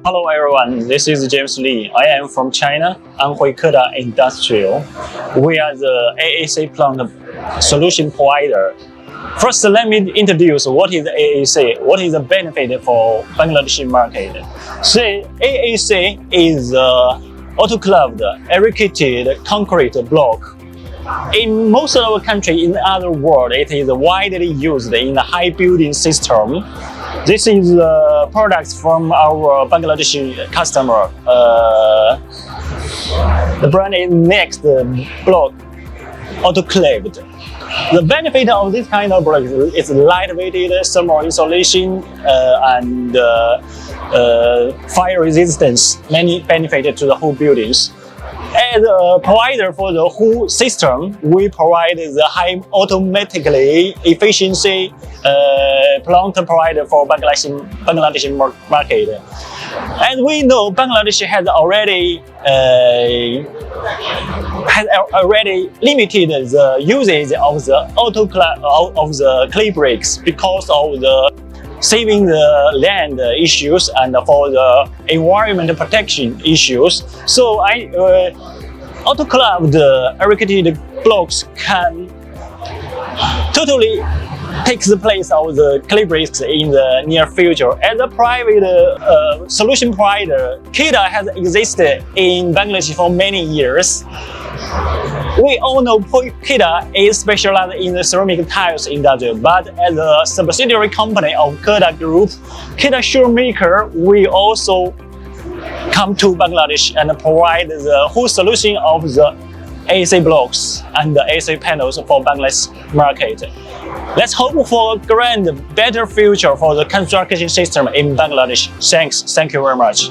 Hello everyone, this is James Lee. I am from China, Anhui Keda Industrial. We are the AAC plant solution provider. First, let me introduce what is AAC, what is the benefit for Bangladeshi market. So, AAC is autoclaved, aerated concrete block. In most of our countries in the other world, it is widely used in the high building system. This is products from our Bangladeshi customer. The brand is Next Block Autoclaved. The benefit of this kind of block is lightweighted, thermal insulation, and fire resistance. Many benefit to the whole buildings. As a provider for the whole system, we provide the high automatically efficiency plant provider for Bangladeshi market. As we know, Bangladesh has already limited the usage of the clay bricks because of the saving the land issues and for the environment protection issues. So autoclaved aerated blocks can totally take the place of the clay bricks in the near future. As a private solution provider, Keda has existed in Bangladesh for many years. We all know Keda is specialized in the ceramic tiles industry, but as a subsidiary company of Keda Group, Keda Shoemaker will also come to Bangladesh and provide the whole solution of the AC blocks and the AC panels for Bangladesh market. Let's hope for a grand, better future for the construction system in Bangladesh. Thanks. Thank you very much.